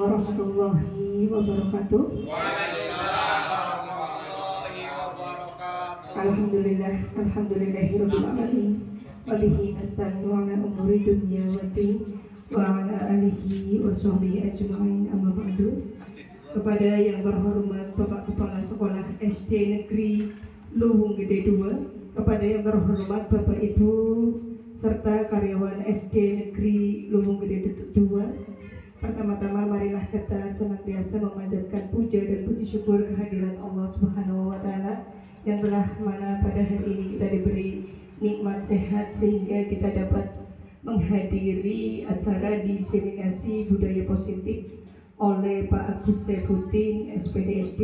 warahmatullahi wabarakatuh. Waalaikumsalam warahmatullahi wabarakatuh. Alhamdulillah, alhamdulillahirabbil alamin. Wa bihi nasta'inu ala umuri dunya waddin wa ala alihi wa sahbihi ajma'in, amma ba'du. Kepada yang terhormat Bapak Kepala Sekolah SD Negeri Luwung Gede 2, kepada yang terhormat Bapak Ibu serta karyawan SD Negeri Luwung Gede 2, pertama-tama marilah kita senantiasa memanjatkan puja dan puji syukur kehadirat Allah Subhanahu wa Ta'ala yang telah mana pada hari ini kita diberi nikmat sehat sehingga kita dapat menghadiri acara diseminasi budaya positif oleh Pak Agus Saifuddin SPDSD.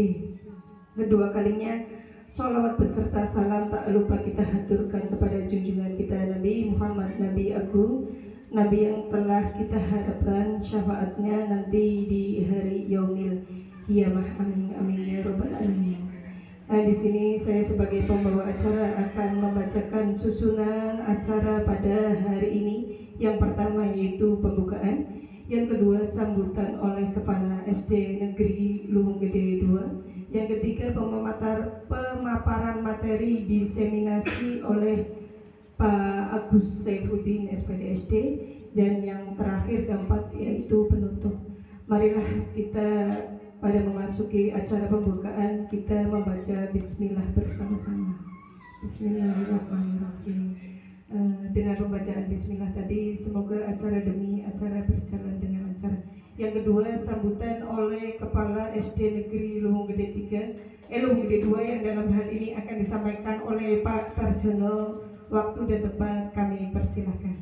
Kedua kalinya sholawat beserta salam tak lupa kita haturkan kepada junjungan kita Nabi Muhammad, Nabi Agung, Nabi yang telah kita harapkan syafaatnya nanti di hari yaumil qiyamah. Amin amin ya robbal alamin. Nah, di sini saya sebagai pembawa acara akan membacakan susunan acara pada hari ini. Yang pertama yaitu pembukaan, yang kedua sambutan oleh Kepala SD Negeri Luwung Gede 2, yang ketiga pemaparan materi diseminasi oleh Pak Agus Saifuddin SPDSD, dan yang terakhir keempat yaitu penutup. Marilah kita pada memasuki acara pembukaan kita membaca bismillah bersama-sama. Bismillahirrahmanirrahim. Dengan pembacaan bismillah tadi semoga acara demi acara berjalan dengan lancar. Yang kedua sambutan oleh Kepala SD Negeri Luwung Gede 3, Luwung Gede 2 yang dalam hal ini akan disampaikan oleh Pak Tarjono. Waktu dan tempat kami persilahkan.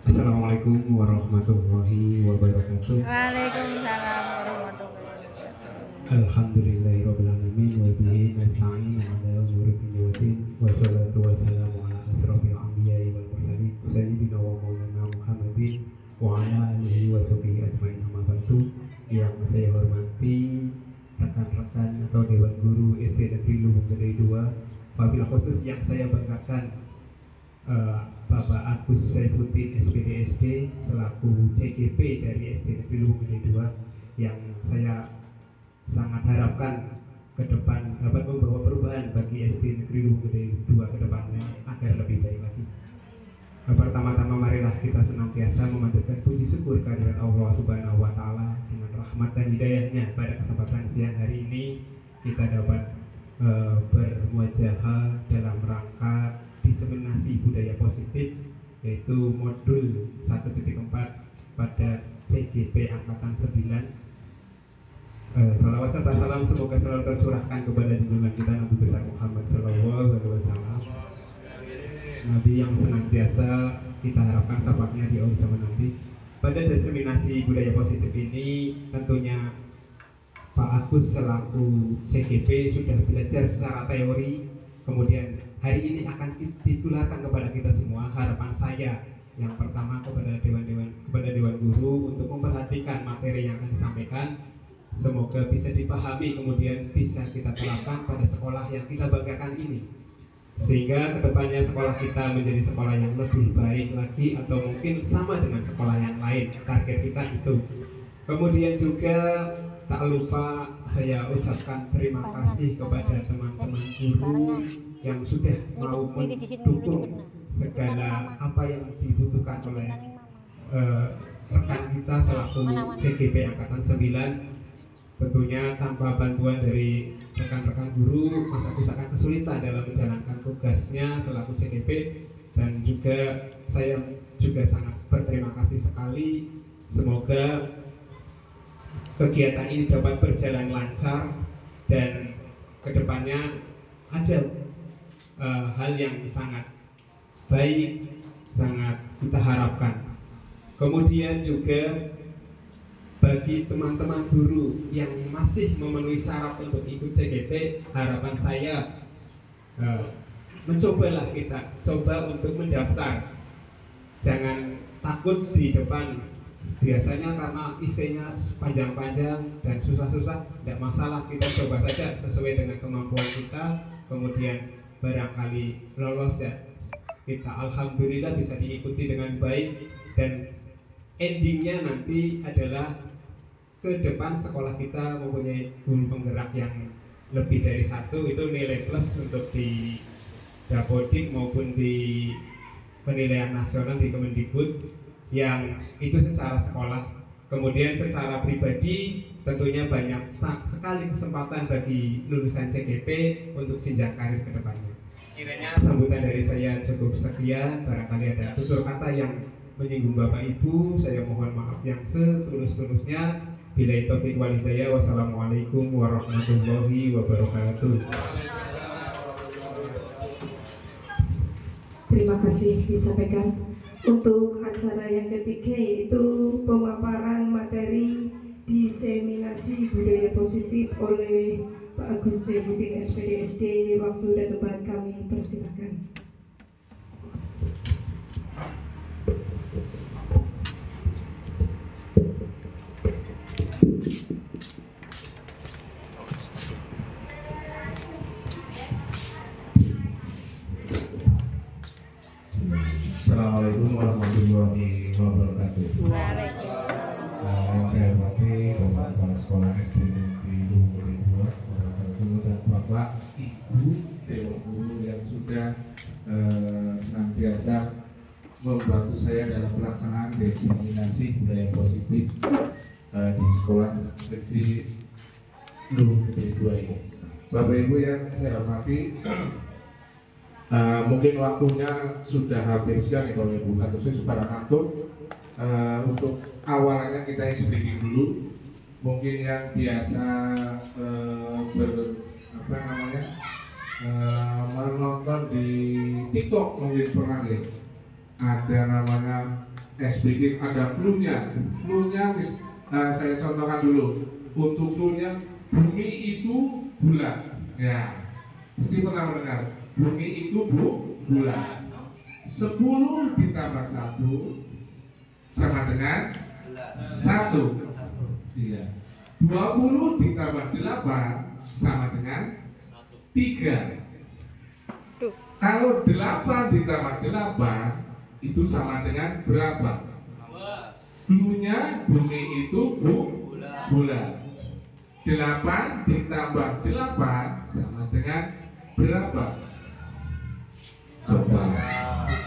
Assalamualaikum warahmatullahi wabarakatuh. Waalaikumsalam warahmatullahi wabarakatuh. Alhamdulillahirabbil alamin wa bihi nasta'in ala umuri dunya waddin wa salatu wassalamu ala asrofil anbiya'i wal mursalin sayyidina wa maulana Muhammadin wa ala alihi wa sahbihi ajma'in, amma ba'du. Yang saya hormati rekan-rekan atau Dewan Guru SD Negeri Luwung Gede 2, wabil khusus yang saya banggakan Bapak Agus Saifuddin SPDSD selaku CGP dari SD Negeri Luwung Gede 2, yang saya sangat harapkan ke depan dapat membawa perubahan bagi SD Negeri Luwung Gede 2 ke depannya agar lebih baik lagi. Pertama-tama marilah kita senantiasa memanjatkan puji syukur kehadirat Allah Subhanahu wa Ta'ala dengan rahmat dan hidayahnya. Pada kesempatan siang hari ini kita dapat bermuajahah dalam rangka diseminasi budaya positif, yaitu modul 1.4 pada CGP Angkatan 9. Salawat serta salam semoga selalu tercurahkan kepada junjungan kita Nabi besar Muhammad Sallallahu Alaihi Wasallam, Nabi yang senantiasa kita harapkan syafaatnya di akhir zaman nanti. Pada diseminasi budaya positif ini tentunya Pak Agus selaku CGP sudah belajar secara teori, kemudian hari ini akan ditularkan kepada kita semua. Harapan saya yang pertama kepada Dewan Guru untuk memperhatikan materi yang akan disampaikan, semoga bisa dipahami kemudian bisa kita terapkan pada sekolah yang kita banggakan ini, sehingga kedepannya sekolah kita menjadi sekolah yang lebih baik lagi atau mungkin sama dengan sekolah yang lain. Target kita itu. Kemudian juga tak lupa saya ucapkan terima kasih kepada teman-teman guru yang sudah mau mendukung segala apa yang dibutuhkan oleh rekan kita selaku CGP Angkatan 9. Tentunya tanpa bantuan dari rekan-rekan guru, Mas Agus akan kesulitan dalam menjalankan tugasnya selaku CGP, dan juga saya juga sangat berterima kasih sekali. Semoga kegiatan ini dapat berjalan lancar dan kedepannya ada hal yang sangat baik, sangat kita harapkan. Kemudian juga bagi teman-teman guru yang masih memenuhi syarat untuk ikut CGP, harapan saya mencobalah kita coba untuk mendaftar. Jangan takut di depan. Biasanya karena isinya panjang-panjang dan susah-susah, tidak masalah, kita coba saja sesuai dengan kemampuan kita, kemudian barangkali lolos ya. kita alhamdulillah bisa diikuti dengan baik, dan endingnya nanti adalah ke depan sekolah kita mempunyai guru penggerak yang lebih dari satu, itu nilai plus untuk di Dapodik maupun di penilaian nasional di Kemendikbud, yang itu secara sekolah. Kemudian secara pribadi tentunya banyak sekali kesempatan bagi lulusan CGP untuk jenjang karir ke depannya. Kiranya sambutan dari saya cukup sekian. Barangkali ada tutur kata yang menyinggung Bapak Ibu, saya mohon maaf yang setulus-tulusnya. Billahi taufiq wal hidayah. Wassalamualaikum warahmatullahi wabarakatuh. Terima kasih disampaikan. Untuk acara yang ketiga yaitu pemaparan materi diseminasi budaya positif oleh Pak Agus Saifuddin SPDSD. Waktu dan tempat kami persilakan. Assalamualaikum warahmatullahi wabarakatuh. Yang saya hormati Kepala Sekolah SD Negeri Luhur 2, dan Bapak Ibu Dewan Guru yang sudah senantiasa membantu saya dalam pelaksanaan diseminasi budaya positif di Sekolah Negeri Luhur 2 ini. Bapak Ibu yang saya hormati, mungkin waktunya sudah hampir siang ya Bapak Ibu, atau saya pada kantor. Untuk awalnya kita isi briefing dulu. Mungkin yang biasa menonton di TikTok mungkin pernah ya. Ada namanya SBG, ada clue-nya. Clue-nya saya contohkan dulu. Untuk clue-nya, bumi itu bulat. Ya, mesti pernah mendengar. Bumi itu bulat. 10 ditambah 1 sama dengan 1. Iya. 20 ditambah 8 sama dengan 3. Kalau 8 ditambah 8 itu sama dengan berapa? Clue-nya bumi itu bulat. 8 ditambah 8 sama dengan berapa? Coba.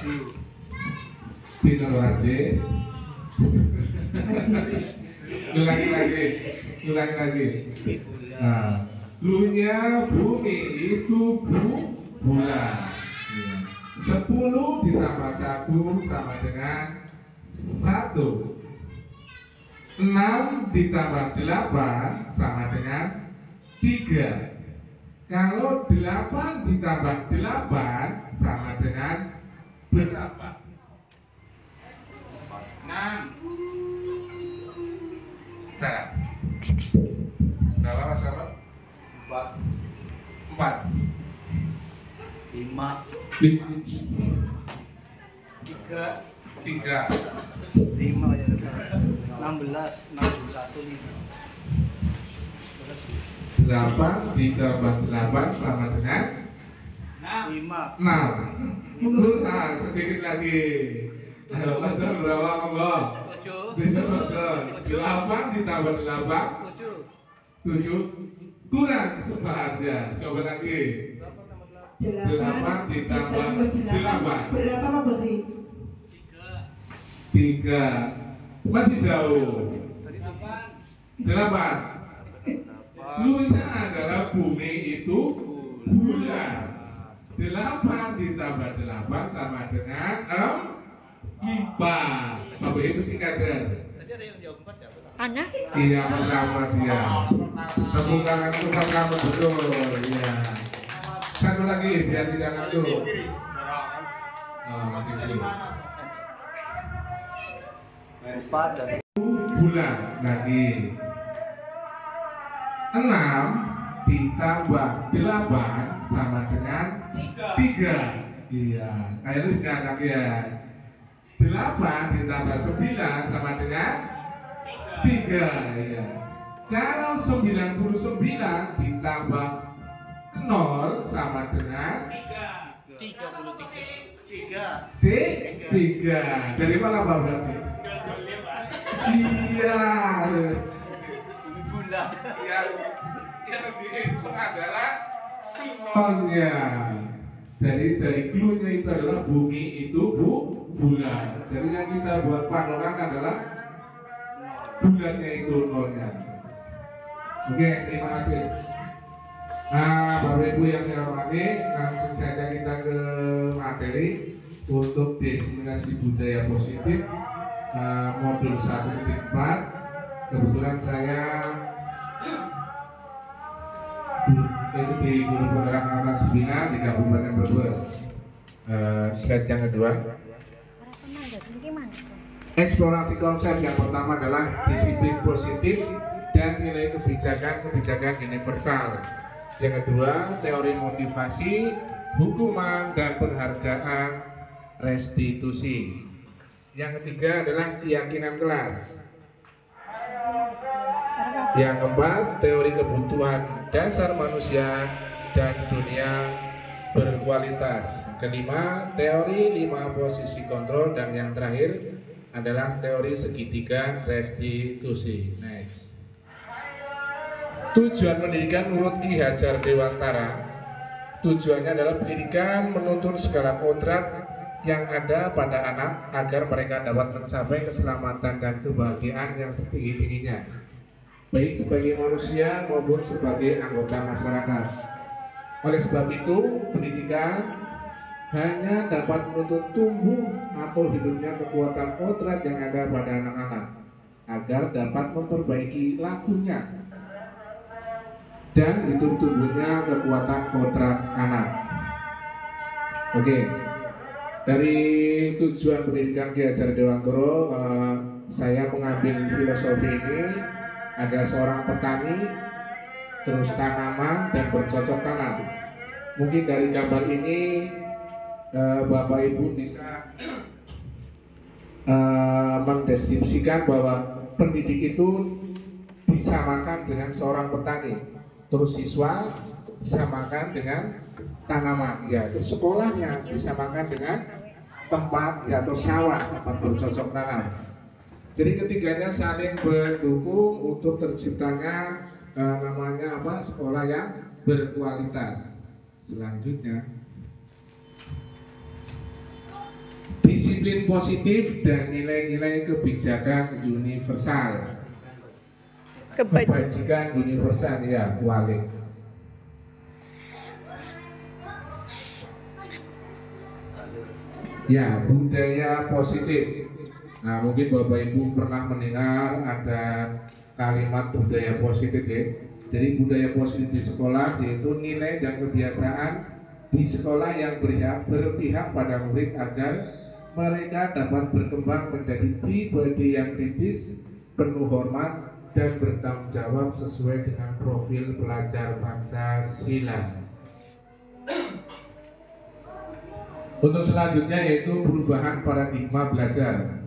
7. Pintar aja. Ulangi lagi. Nah, clue-nya bumi itu bulat. 10 ditambah 1 sama dengan 1. 6 ditambah 8 sama dengan 3. Kalau 8 ditambah 8 sama dengan berapa? 6. Salah. Berapa Mas Kamal? 4. 5 3 5 ya 16 61 8 ditambah 8 sama dengan 5 6. Sedikit lagi. Ayo belajar berapa ngomong? 7. 8 ditambah 8 7. Kurang cepat ya. Coba lagi. 8 ditambah 8 berapa Pak Bosri? 3. Masih jauh. 8. Luasnya adalah bumi itu bulat. 8 ditambah 8 sama dengan 4. Bapak Ibu mesti kader. Tadi ada yang jawab 4 ya? Anak? Iya, Mas Rahmat ya. Tepuk tangan untuk Mas Rahmat, betul. Iya. Satu lagi biar tidak ngantuk. Makin kiri. 4 dan Bulan lagi. 6 ditambah 8 sama dengan 3. Iya, kayak lu sekarang ya. 8 ditambah 9 sama dengan 3. Iya. Kalau 99 ditambah 0 sama dengan 33 Tiga. Tiga. Dari mana Pak berarti? Iya. Bunda. Yang dihitung adalah nolnya. Dari clue-nya itu adalah bumi itu bulan. Jadi yang kita buat patokan adalah bulannya itu nolnya. Oke, terima kasih. Nah, Bapak Ibu yang saya hormati, langsung saja kita ke materi untuk diseminasi budaya positif modul 1.4. Kebetulan saya itu di Guru Penggerak Angkatan 9 di Kabupaten Brebes. Slide yang kedua. Eksplorasi konsep yang pertama adalah disiplin positif dan nilai kebijakan universal. Yang kedua, teori motivasi, hukuman, dan penghargaan restitusi. Yang ketiga adalah keyakinan kelas. Yang keempat, teori kebutuhan dasar manusia dan dunia berkualitas. Kelima, teori 5 posisi kontrol, dan yang terakhir adalah teori segitiga restitusi. Next. Tujuan pendidikan menurut Ki Hajar Dewantara, tujuannya adalah pendidikan menuntun segala kodrat yang ada pada anak agar mereka dapat mencapai keselamatan dan kebahagiaan yang setinggi-tingginya, baik sebagai manusia maupun sebagai anggota masyarakat. Oleh sebab itu, pendidikan hanya dapat menuntut tumbuh atau hidupnya kekuatan kodrat yang ada pada anak-anak agar dapat memperbaiki lakunya dan hidup tumbuhnya kekuatan kodrat anak. Oke, dari tujuan pendidikan Ki Hajar Dewantara, saya mengambil filosofi ini. Ada seorang petani, terus tanaman dan bercocok tanam. Mungkin dari gambar ini Bapak Ibu bisa mendeskripsikan bahwa pendidik itu disamakan dengan seorang petani. Terus siswa disamakan dengan tanaman, ya. Terus sekolahnya disamakan dengan tempat atau sawah, tempat bercocok tanam. Jadi ketiganya saling mendukung untuk terciptanya namanya apa? Sekolah yang berkualitas. Selanjutnya, disiplin positif dan nilai-nilai kebijakan universal. Kebajikan universal, ya, walik. Ya, budaya positif. Nah, mungkin Bapak Ibu pernah mendengar ada kalimat budaya positif, ya. Jadi budaya positif di sekolah yaitu nilai dan kebiasaan di sekolah yang berpihak pada murid agar mereka dapat berkembang menjadi pribadi yang kritis, penuh hormat, dan bertanggung jawab sesuai dengan profil pelajar Pancasila. Untuk selanjutnya yaitu perubahan paradigma belajar.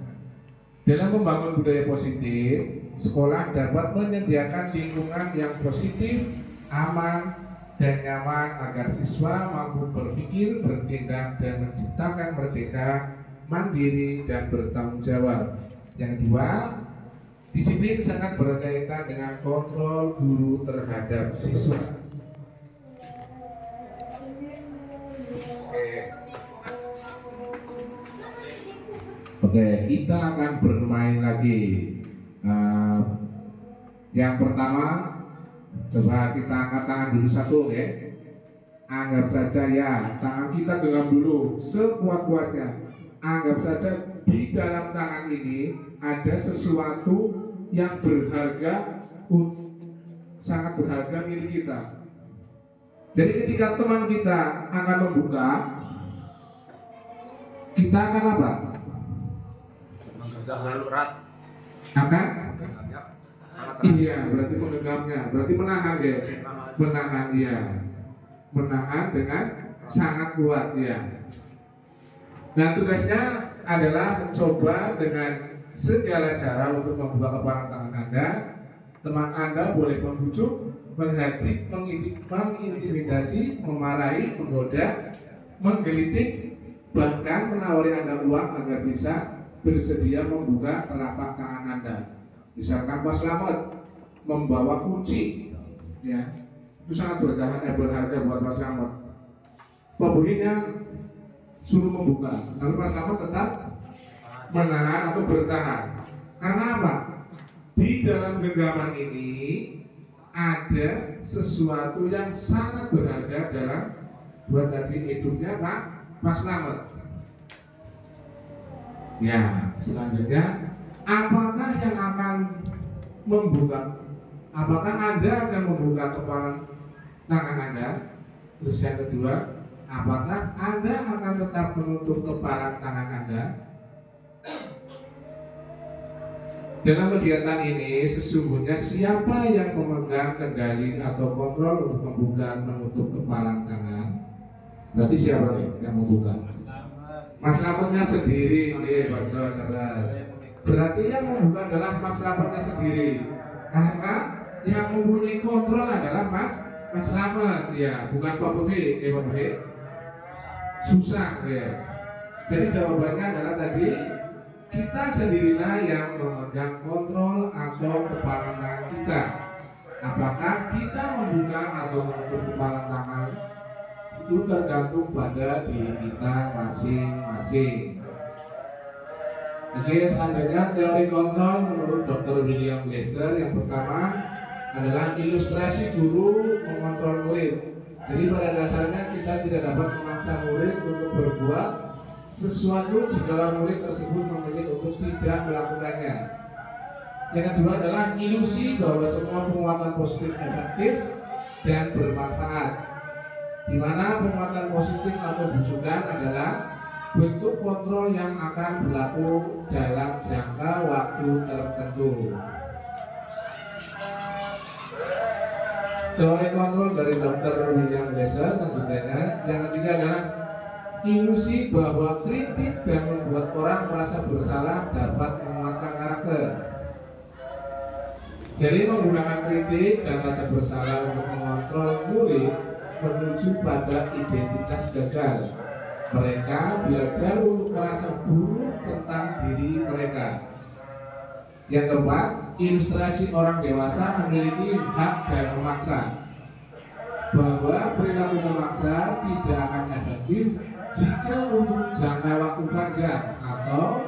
Dalam membangun budaya positif, sekolah dapat menyediakan lingkungan yang positif, aman, dan nyaman agar siswa mampu berpikir, bertindak, dan menciptakan merdeka, mandiri, dan bertanggung jawab. Yang kedua, disiplin sangat berkaitan dengan kontrol guru terhadap siswa. Oke, kita akan bermain lagi. Yang pertama, coba kita angkat tangan dulu satu, ya. Anggap saja, ya, tangan kita genggam dulu sekuat-kuatnya. Anggap saja di dalam tangan ini ada sesuatu yang berharga, sangat berharga milik kita. Jadi ketika teman kita akan membuka, kita akan apa? Akan? Iya, berarti menggenggamnya, berarti menahan, ya. Menahan, ya. Menahan dengan sangat kuat, ya. Nah, tugasnya adalah mencoba dengan segala cara untuk membuka kepalan tangan Anda. Teman Anda boleh membujuk, mengintimidasi, memarahi, menggoda, menggelitik, bahkan menawari Anda uang agar bisa bersedia membuka telapak tangan Anda. Misalkan Pak Slamet membawa kunci, ya, itu sangat berharga buat Pak Slamet. Pembelinya suruh membuka, lalu Pak Slamet tetap menahan atau bertahan. Karena apa? Di dalam genggaman ini ada sesuatu yang sangat berharga dalam buat tadi hidupnya Pak Slamet. Ya, selanjutnya, apakah yang akan membuka? Apakah Anda akan membuka kepala tangan Anda? Terus yang kedua, apakah Anda akan tetap menutup kepala tangan Anda? Dalam kegiatan ini sesungguhnya siapa yang memegang kendali atau kontrol untuk membuka menutup kepala tangan? Berarti siapa nih yang membuka? Mas Slametnya sendiri, Pak Saudara. Berarti yang membuka adalah Mas Slametnya sendiri. Karena yang mempunyai kontrol adalah Mas Slamet, ya, bukan Pak Buhi, Pak Buhi. Susah, ya. Jadi jawabannya adalah tadi kita sendirilah yang memegang kontrol atau kepala tangan kita. Apakah kita membuka atau menutup kepala tangan itu tergantung pada diri kita masing-masing. Oke, selanjutnya teori kontrol menurut Dr. William Glasser yang pertama adalah ilustrasi guru mengontrol murid. Jadi pada dasarnya kita tidak dapat memaksa murid untuk berbuat sesuatu jika murid tersebut memilih untuk tidak melakukannya. Yang kedua adalah ilusi bahwa semua penguatan positif efektif dan bermanfaat, di mana penguatan positif atau bujukan adalah bentuk kontrol yang akan berlaku dalam jangka waktu tertentu. Teori kontrol dari Dr. William Glasser selanjutnya. Yang ketiga adalah ilusi bahwa kritik dan membuat orang merasa bersalah dapat menguatkan karakter. Jadi menggunakan kritik dan rasa bersalah untuk mengontrol murid menuju pada identitas gagal. Mereka belajar untuk merasa buruk tentang diri mereka. Yang keempat, ilustrasi orang dewasa memiliki hak dan memaksa. Bahwa perilaku memaksa tidak akan efektif jika untuk jangka waktu panjang atau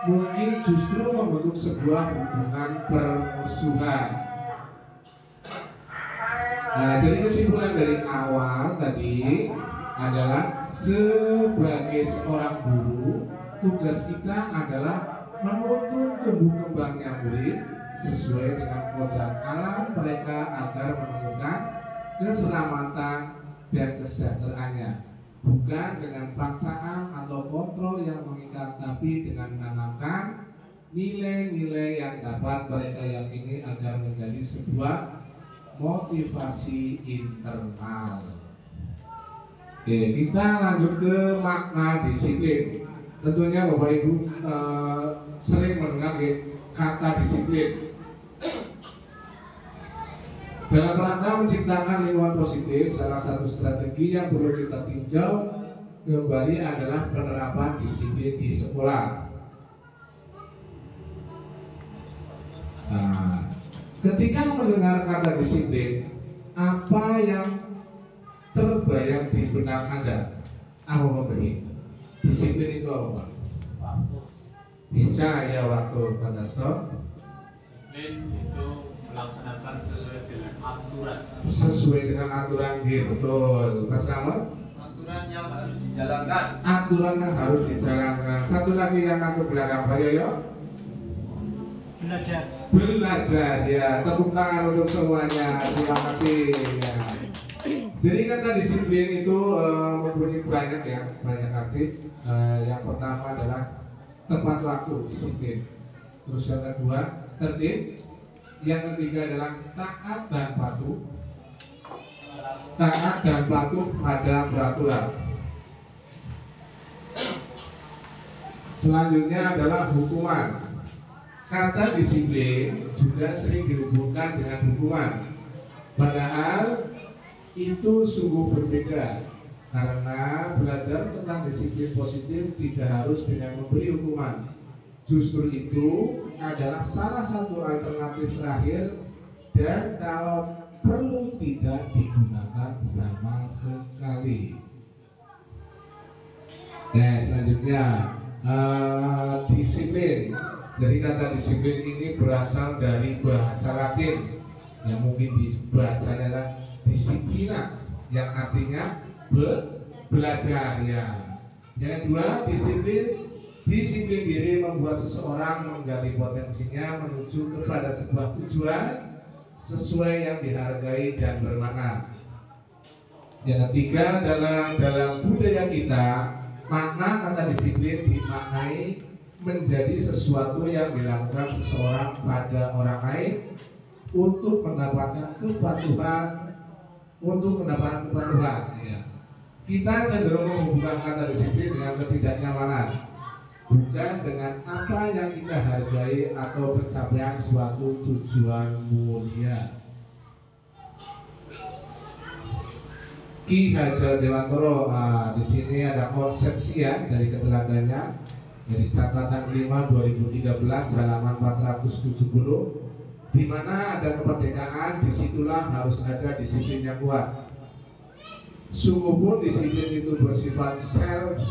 mungkin justru membentuk sebuah hubungan permusuhan. Nah, jadi kesimpulan dari awal tadi adalah sebagai seorang guru, tugas kita adalah menuntun tumbuh kembangnya murid sesuai dengan kodrat alam mereka agar menemukan keselamatan dan kesejahteraannya, bukan dengan paksaan atau kontrol yang mengikat, tapi dengan menanamkan nilai-nilai yang dapat mereka yakini agar menjadi sebuah motivasi internal. Oke, kita lanjut ke makna disiplin. Tentunya Bapak Ibu sering mendengar kata disiplin. Dalam rangka menciptakan lingkungan positif, salah satu strategi yang perlu kita tinjau kembali adalah penerapan disiplin di sekolah. Nah, ketika mendengar kata disiplin, apa yang terbayang di benak Anda? Apa Bapak Ibu? Disiplin itu apa Pak? Bisa ya waktu pada stop. Disiplin itu melaksanakan sesuai dengan aturan. Sesuai dengan aturan, gitu, betul. Mas Slamet? Aturan yang harus dijalankan. Aturan yang harus dijalankan. Satu lagi yang aku belakang Pak Yoyo. Belajar. Belajar, ya. Tepuk tangan untuk semuanya. Terima kasih. Ya. Jadi kata disiplin itu mempunyai banyak ya, banyak arti. Yang pertama adalah tepat waktu, disiplin. Terus yang kedua, tertib. Yang ketiga adalah taat dan patuh. Taat dan patuh pada peraturan. Selanjutnya adalah hukuman. Kata disiplin juga sering dihubungkan dengan hukuman. Padahal itu sungguh berbeda. Karena belajar tentang disiplin positif tidak harus dengan memberi hukuman. Justru itu adalah salah satu alternatif terakhir, dan kalau perlu tidak digunakan sama sekali. Nah, selanjutnya disiplin. Jadi kata disiplin ini berasal dari bahasa Latin yang mungkin dibaca adalah disiplina, yang artinya belajar ya. Yang kedua, disiplin diri membuat seseorang menggali potensinya menuju kepada sebuah tujuan sesuai yang dihargai dan bermakna. Yang ketiga, dalam budaya kita, makna kata disiplin dimaknai menjadi sesuatu yang dilakukan seseorang pada orang lain untuk mendapatkan kepatuhan, ya. Kita cenderung menghubungkan kata disiplin dengan ketidaknyamanan, bukan dengan apa yang kita hargai atau pencapaian suatu tujuan mulia. Ki Hajar Dewantoro, di sini ada konsepsi ya dari keteladaannya dari catatan 5 2013 halaman 470, di mana ada kemerdekaan, disitulah harus ada disiplin yang kuat. Sungguh pun disiplin itu bersifat self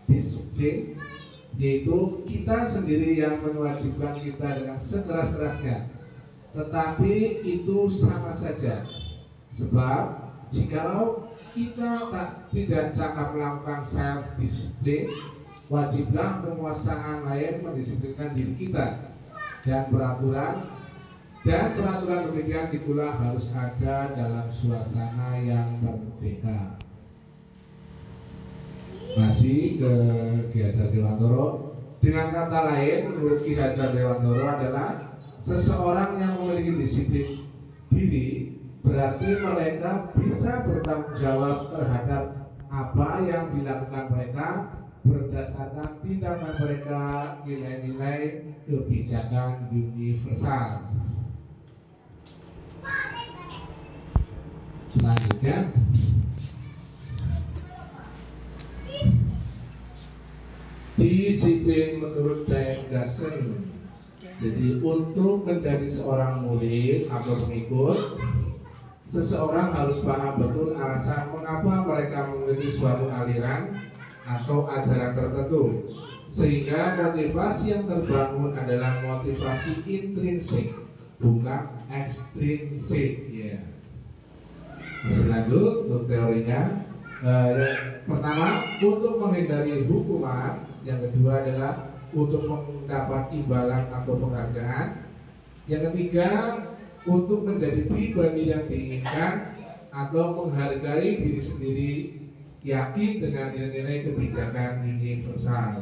disiplin, yaitu kita sendiri yang mewajibkan kita dengan sekeras-kerasnya. Tetapi itu sama saja, sebab jikalau kita tidak cakap melakukan self disiplin, wajiblah penguasaan lain mendisiplinkan diri kita, dan peraturan demikian itulah harus ada dalam suasana yang merdeka. Masih ke Ki Hajar Dewantoro, dengan kata lain menurut Ki Hajar Dewantoro adalah seseorang yang memiliki disiplin diri berarti mereka bisa bertanggung jawab terhadap apa yang dilakukan mereka berdasarkan tindakan mereka, nilai-nilai kebijakan universal. Selanjutnya, disiplin menurut Daeng-Gassen. Jadi untuk menjadi seorang murid atau pengikut, seseorang harus paham betul alasan mengapa mereka mengikuti suatu aliran atau ajaran tertentu, sehingga motivasi yang terbangun adalah motivasi intrinsik, bukan ekstrinsik ya. Masih lanjut untuk teorinya. Yang pertama, untuk menghindari hukuman. Yang kedua adalah untuk mendapat imbalan atau penghargaan. Yang ketiga, untuk menjadi pribadi yang diinginkan atau menghargai diri sendiri, yakin dengan nilai-nilai kebijakan universal.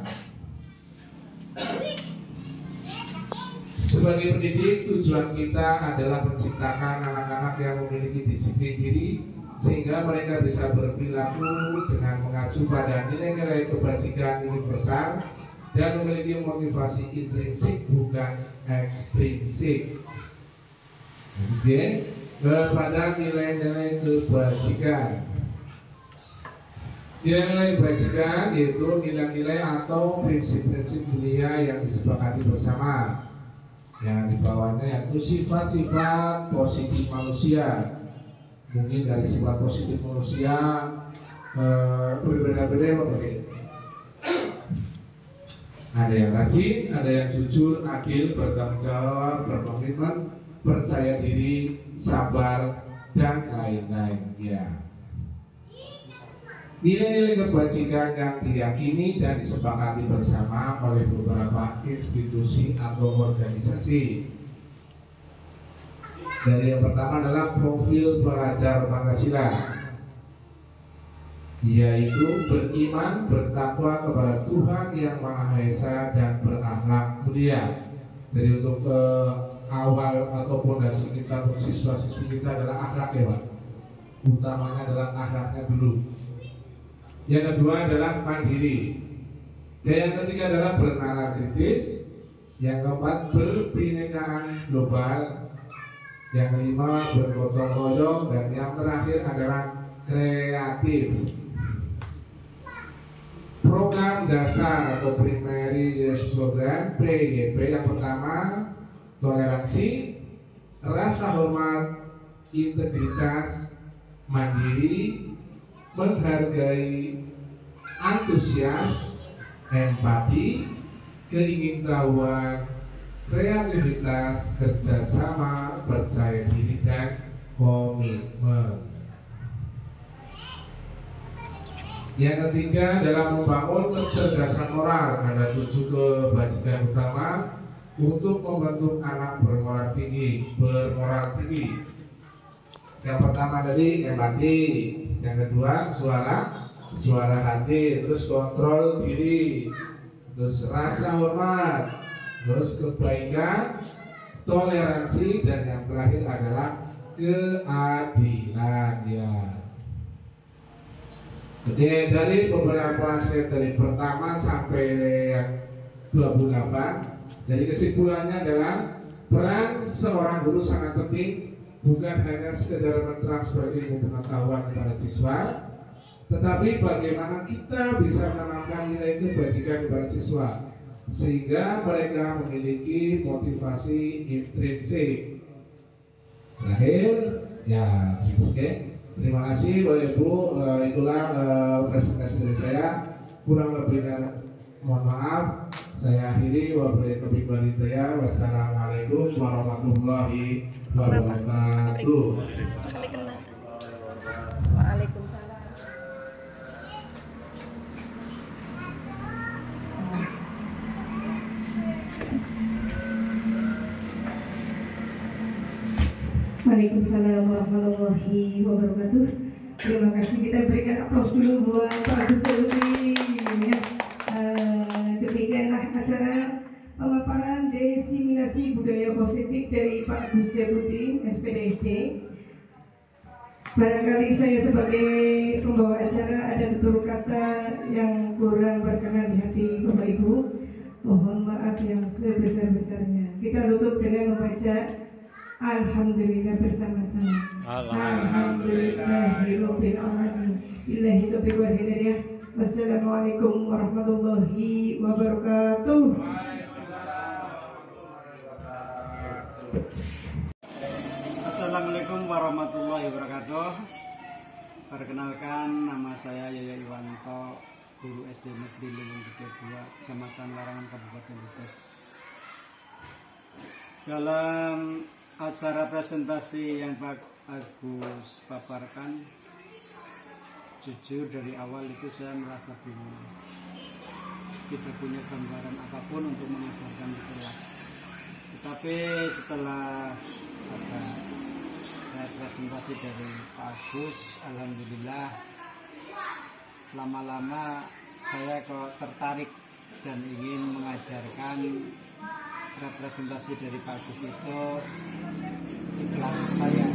Sebagai pendidik, tujuan kita adalah menciptakan anak-anak yang memiliki disiplin diri sehingga mereka bisa berperilaku dengan mengacu pada nilai-nilai kebajikan universal dan memiliki motivasi intrinsik bukan ekstrinsik. Oke, kepada nilai-nilai kebajikan. Nilai-nilai kebajikan yaitu nilai-nilai atau prinsip-prinsip mulia yang disepakati bersama. Yang dibawahnya yaitu sifat-sifat positif manusia. Mungkin dari sifat positif manusia berbeda-beda Bapak. Ada yang rajin, ada yang jujur, adil, bertanggung jawab, berkomitmen, percaya diri, sabar, dan lain-lain ya. Nilai-nilai kebajikan yang diyakini dan disepakati bersama oleh beberapa institusi atau organisasi. Dari yang pertama adalah profil pelajar Pancasila, yaitu beriman, bertakwa kepada Tuhan Yang Maha Esa dan berakhlak mulia. Jadi untuk awal atau fondasi kita untuk siswa-siswi kita adalah akhlak ya Pak. Utamanya adalah akhlaknya dulu. Yang kedua adalah mandiri. Dan yang ketiga adalah bernalar kritis. Yang keempat berbhinekaan global. Yang kelima bergotong royong, dan yang terakhir adalah kreatif. program dasar atau primary youth program PYP yang pertama toleransi, rasa hormat, integritas, mandiri, menghargai, antusias, empati, keingintahuan, kreativitas, kerjasama, percaya diri, dan komitmen. Yang ketiga, dalam membangun kecerdasan moral, ada 7 kebajikan utama untuk membentuk anak bermoral tinggi. Yang pertama tadi empati, yang kedua suara hati, terus kontrol diri, terus rasa hormat, terus kebaikan, toleransi, dan yang terakhir adalah keadilan ya. Oke, dari beberapa slide dari pertama sampai yang 28, jadi kesimpulannya adalah peran seorang guru sangat penting, bukan hanya sekedar mentransfer ilmu pengetahuan kepada siswa, tetapi bagaimana kita bisa menanamkan nilai kebajikan kepada siswa sehingga mereka memiliki motivasi intrinsik. Terakhir, ya, oke. Terima kasih Bapak Ibu, itulah presentasi dari saya. Kurang lebihnya mohon maaf. Saya akhiri wabillahi taufiq wal hidayah. Wassalamualaikum warahmatullahi wabarakatuh. Waalaikumsalam. Waalaikumsalam warahmatullahi wabarakatuh. Terima kasih, kita berikan aplaus dulu buat Pak Agus Seluti ya. Demikianlah acara pemaparan diseminasi budaya positif dari Pak Agus Seluti SPDSD. Barangkali saya sebagai pembawa acara ada tutur kata yang kurang berkenan di hati Bapak Ibu, mohon maaf yang sebesar-besarnya. Kita tutup dengan membaca Alhamdulillah bersama-sama. Alhamdulillahirabbil alamin. Billahi taufiq wal hidayah. Wassalamualaikum warahmatullahi wabarakatuh. Assalamualaikum warahmatullahi wabarakatuh. Perkenalkan, nama saya Yoyo Iwanto, guru SD Negeri Luwung Gede 2, Kecamatan Larangan, Kabupaten Brebes. Dalam acara presentasi yang Pak Agus paparkan, jujur dari awal itu saya merasa bingung, tidak punya gambaran apapun untuk mengajarkan di kelas. Tetapi setelah ada presentasi dari Pak Agus, alhamdulillah lama-lama saya kok tertarik dan ingin mengajarkan representasi dari Pak Agus itu di kelas saya.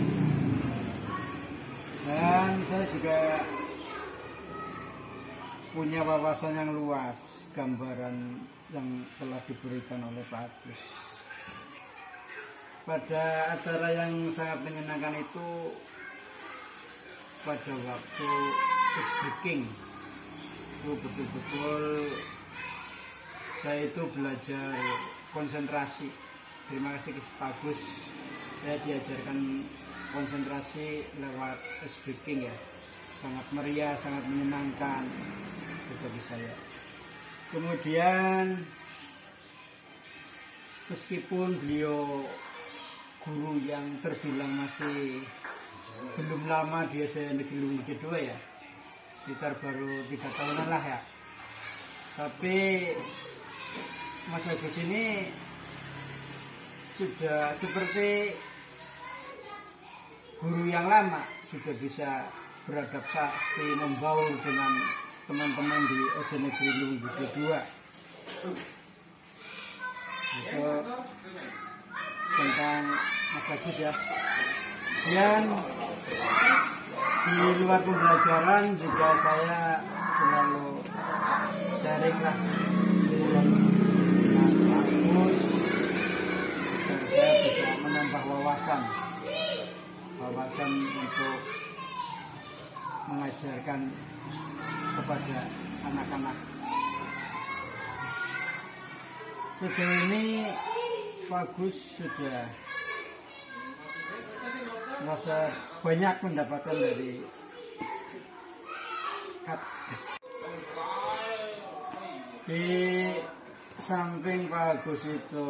Dan saya juga punya wawasan yang luas, gambaran yang telah diberikan oleh Pak Agus. Pada acara yang sangat menyenangkan itu, pada waktu speaking itu betul-betul saya itu belajar konsentrasi. Terima kasih Pak Agus, saya diajarkan konsentrasi lewat speaking ya, sangat meriah, sangat menyenangkan bagi saya. Kemudian meskipun beliau guru yang terbilang masih belum lama di SD Negeri Luwung Gede 2 ya, sekitar baru 3 tahunan lah ya, tapi Mas Agus ini sudah seperti guru yang lama, sudah bisa beradaptasi, membaur dengan teman-teman di SD Negeri Luwung Gede 2. Itu tentang Mas Agus ya. Dan di luar pembelajaran juga saya selalu sharing lah dengan Pak Agus, agar saya bisa menambah wawasan untuk mengajarkan kepada anak-anak Sejauh ini Bagus sudah merasa banyak mendapatkan dari di samping Pak Agus itu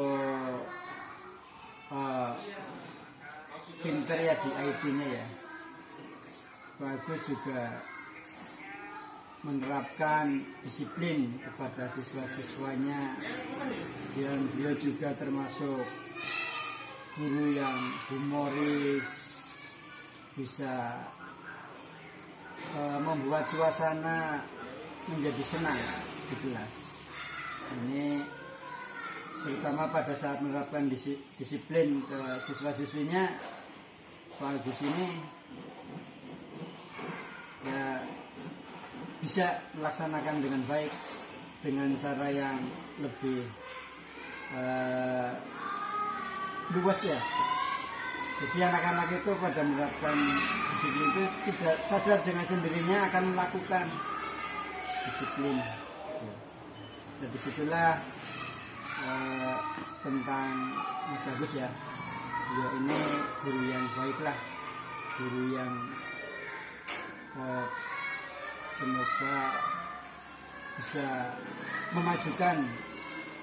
pinter ya di IT-nya ya. Pak Agus juga menerapkan disiplin kepada siswa-siswanya, dan beliau juga termasuk guru yang humoris, bisa membuat suasana menjadi senang di kelas. Ini terutama pada saat menerapkan disiplin ke siswa-siswinya, Pak Agus ini ya bisa melaksanakan dengan baik, dengan cara yang lebih luas ya. Jadi anak-anak itu pada menerapkan disiplin itu tidak sadar dengan sendirinya akan melakukan disiplin. Dan disitulah tentang Mas Agus ya, beliau ini guru yang baik lah, guru yang semoga bisa memajukan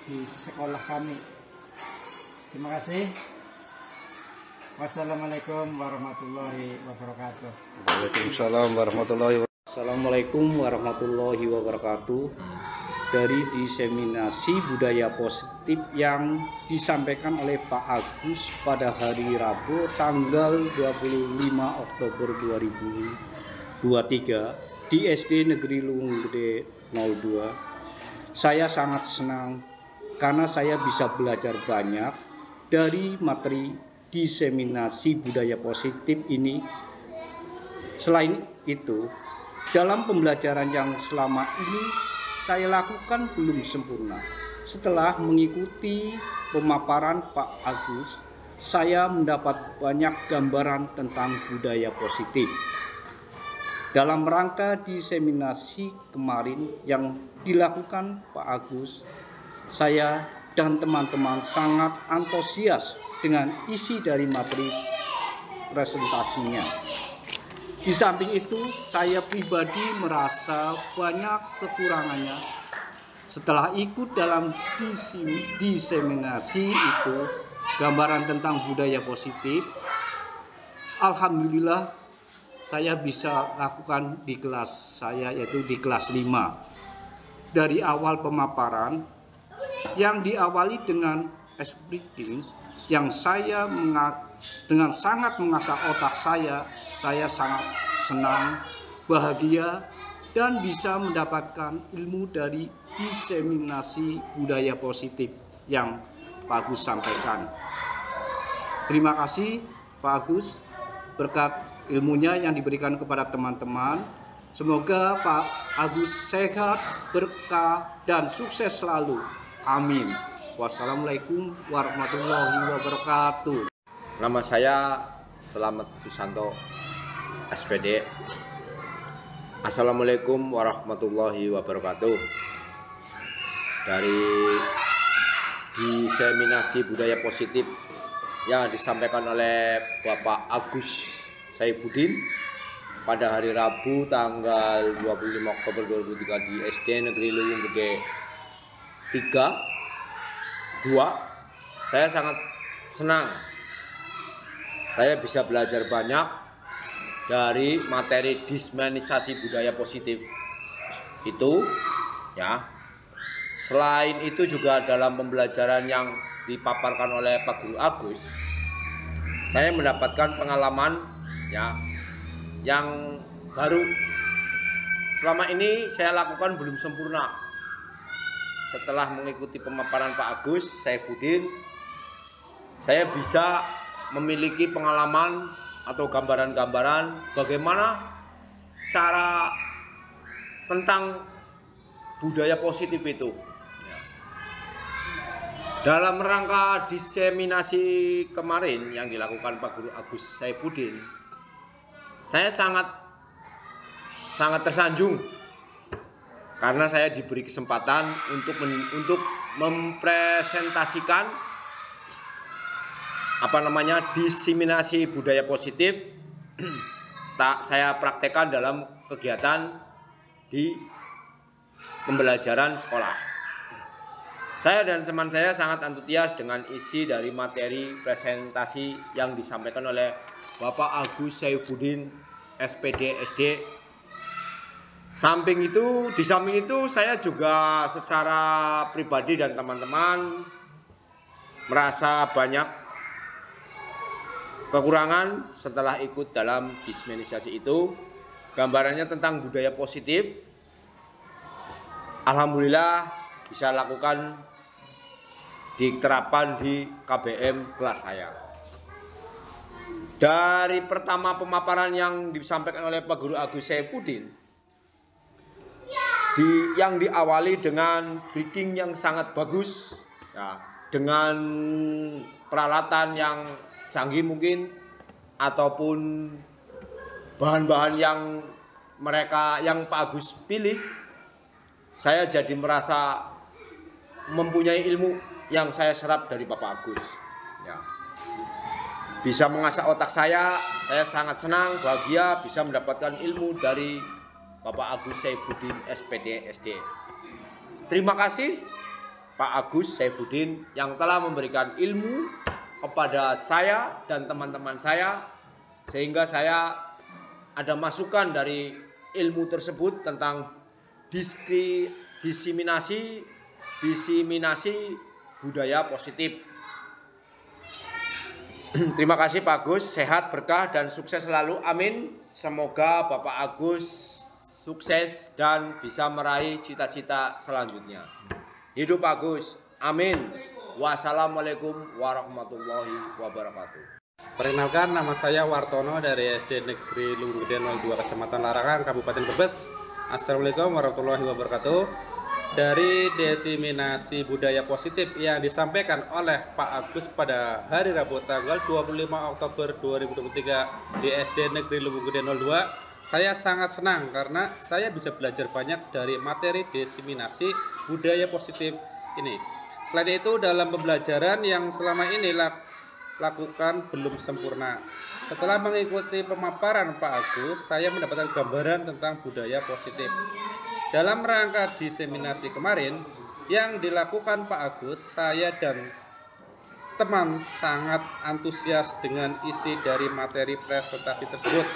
di sekolah kami. Terima kasih. Wassalamualaikum warahmatullahi wabarakatuh. Waalaikumsalam warahmatullahi wabarakatuh. Assalamualaikum warahmatullahi wabarakatuh. Dari diseminasi budaya positif yang disampaikan oleh Pak Agus pada hari Rabu tanggal 25 Oktober 2023 di SD Negeri Luwung Gede 02. Saya sangat senang karena saya bisa belajar banyak dari materi diseminasi budaya positif ini. Selain itu, dalam pembelajaran yang selama ini saya lakukan belum sempurna. Setelah mengikuti pemaparan Pak Agus, saya mendapat banyak gambaran tentang budaya positif. Dalam rangka diseminasi kemarin yang dilakukan Pak Agus, saya dan teman-teman sangat antusias dengan isi dari materi presentasinya. Di samping itu, saya pribadi merasa banyak kekurangannya. Setelah ikut dalam diseminasi itu, gambaran tentang budaya positif, alhamdulillah saya bisa lakukan di kelas saya, yaitu di kelas 5. Dari awal pemaparan yang diawali dengan ice breathing, yang saya dengan sangat mengasah otak saya sangat senang, bahagia, dan bisa mendapatkan ilmu dari diseminasi budaya positif yang Pak Agus sampaikan. Terima kasih Pak Agus, berkat ilmunya yang diberikan kepada teman-teman. Semoga Pak Agus sehat, berkah, dan sukses selalu. Amin. Wassalamualaikum warahmatullahi wabarakatuh. Nama saya Selamat Susanto, SPD. Assalamualaikum warahmatullahi wabarakatuh. Dari diseminasi budaya positif yang disampaikan oleh Bapak Agus Saifuddin pada hari Rabu tanggal 25 Oktober 2003 di SD Negeri Luwung Gede 2, saya sangat senang. Saya bisa belajar banyak dari materi diseminasi budaya positif itu ya. Selain itu juga dalam pembelajaran yang dipaparkan oleh Pak Guru Agus, saya mendapatkan pengalaman ya yang baru. Selama ini saya lakukan belum sempurna. Setelah mengikuti pemaparan Pak Agus Saifuddin, saya bisa memiliki pengalaman atau gambaran-gambaran bagaimana cara tentang budaya positif itu. Dalam rangka diseminasi kemarin yang dilakukan Pak Guru Agus Saifuddin, saya sangat tersanjung karena saya diberi kesempatan untuk mempresentasikan diseminasi budaya positif saya praktekkan dalam kegiatan di pembelajaran sekolah. Saya dan teman saya sangat antusias dengan isi dari materi presentasi yang disampaikan oleh Bapak Agus Saifuddin, SPD, SD. Di samping itu saya juga secara pribadi dan teman-teman merasa banyak kekurangan setelah ikut dalam diseminasi itu. Gambarannya tentang budaya positif, alhamdulillah bisa lakukan diterapkan di KBM kelas saya. Dari pertama pemaparan yang disampaikan oleh Pak Guru Agus Saifuddin, yang diawali dengan briefing yang sangat bagus, ya, dengan peralatan yang canggih mungkin, ataupun bahan-bahan yang Pak Agus pilih, saya jadi merasa mempunyai ilmu yang saya serap dari Bapak Agus. Ya. Bisa mengasah otak saya sangat senang, bahagia bisa mendapatkan ilmu dari Bapak Agus Saifuddin, SPD, SD. Terima kasih Pak Agus Saifuddin yang telah memberikan ilmu kepada saya dan teman-teman saya, sehingga saya ada masukan dari ilmu tersebut tentang diseminasi budaya positif. Terima kasih Pak Agus, sehat, berkah, dan sukses selalu. Amin. Semoga Bapak Agus sukses dan bisa meraih cita-cita selanjutnya. Hidup Pak Agus. Amin. Wassalamualaikum warahmatullahi wabarakatuh. Perkenalkan, nama saya Wartono dari SD Negeri Lunggede 02 Kecamatan Larangan, Kabupaten Brebes. Assalamualaikum warahmatullahi wabarakatuh. Dari diseminasi budaya positif yang disampaikan oleh Pak Agus pada hari Rabu tanggal 25 Oktober 2023 di SD Negeri Lunggede 02, saya sangat senang karena saya bisa belajar banyak dari materi diseminasi budaya positif ini. Selain itu, dalam pembelajaran yang selama ini lakukan belum sempurna. Setelah mengikuti pemaparan Pak Agus, saya mendapatkan gambaran tentang budaya positif. Dalam rangka diseminasi kemarin yang dilakukan Pak Agus, saya dan teman sangat antusias dengan isi dari materi presentasi tersebut.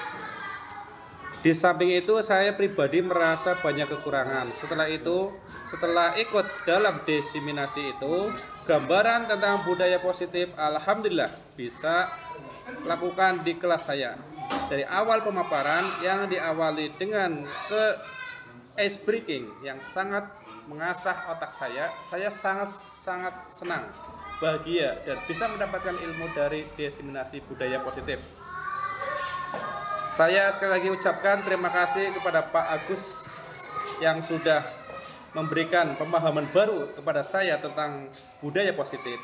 Di samping itu, saya pribadi merasa banyak kekurangan. Setelah ikut dalam diseminasi itu, gambaran tentang budaya positif alhamdulillah bisa lakukan di kelas saya. Dari awal pemaparan yang diawali dengan ice breaking yang sangat mengasah otak saya sangat senang, bahagia, dan bisa mendapatkan ilmu dari diseminasi budaya positif. Saya sekali lagi ucapkan terima kasih kepada Pak Agus yang sudah memberikan pemahaman baru kepada saya tentang budaya positif.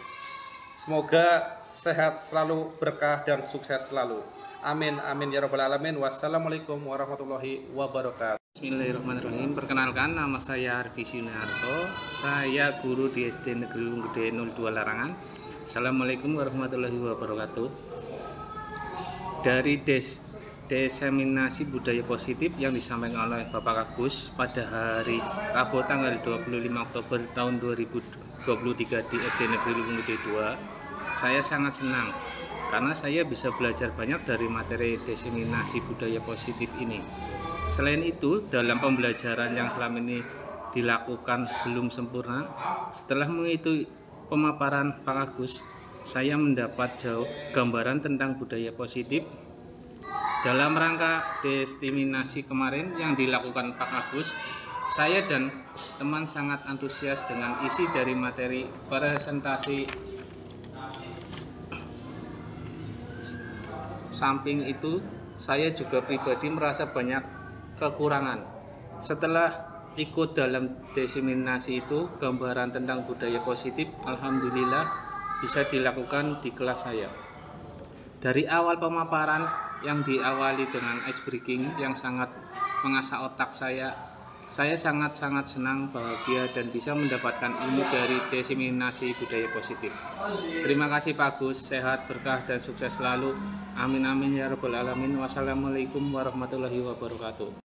Semoga sehat selalu, berkah, dan sukses selalu. Amin, amin ya rabbal alamin. Wassalamualaikum warahmatullahi wabarakatuh. Bismillahirrahmanirrahim. Perkenalkan, nama saya Ardi Sunarto. Saya guru di SD Negeri Lunggede 02 Larangan. Assalamualaikum warahmatullahi wabarakatuh. Dari diseminasi budaya positif yang disampaikan oleh Bapak Agus pada hari Rabu tanggal 25 Oktober tahun 2023 di SD Negeri Lunggede 2, saya sangat senang karena saya bisa belajar banyak dari materi diseminasi budaya positif ini. Selain itu, dalam pembelajaran yang selama ini dilakukan belum sempurna, setelah mengikuti pemaparan Pak Agus, saya mendapat gambaran tentang budaya positif. Dalam rangka diseminasi kemarin yang dilakukan Pak Agus, saya dan teman sangat antusias dengan isi dari materi presentasi. Samping itu, saya juga pribadi merasa banyak kekurangan. Setelah ikut dalam diseminasi itu, gambaran tentang budaya positif alhamdulillah bisa dilakukan di kelas saya. Dari awal pemaparan yang diawali dengan ice breaking yang sangat mengasah otak saya, Saya sangat-sangat senang, bahagia, dan bisa mendapatkan ilmu dari diseminasi budaya positif. Terima kasih Pak Agus, sehat, berkah, dan sukses selalu. Amin amin ya rabbal alamin. Wassalamualaikum warahmatullahi wabarakatuh.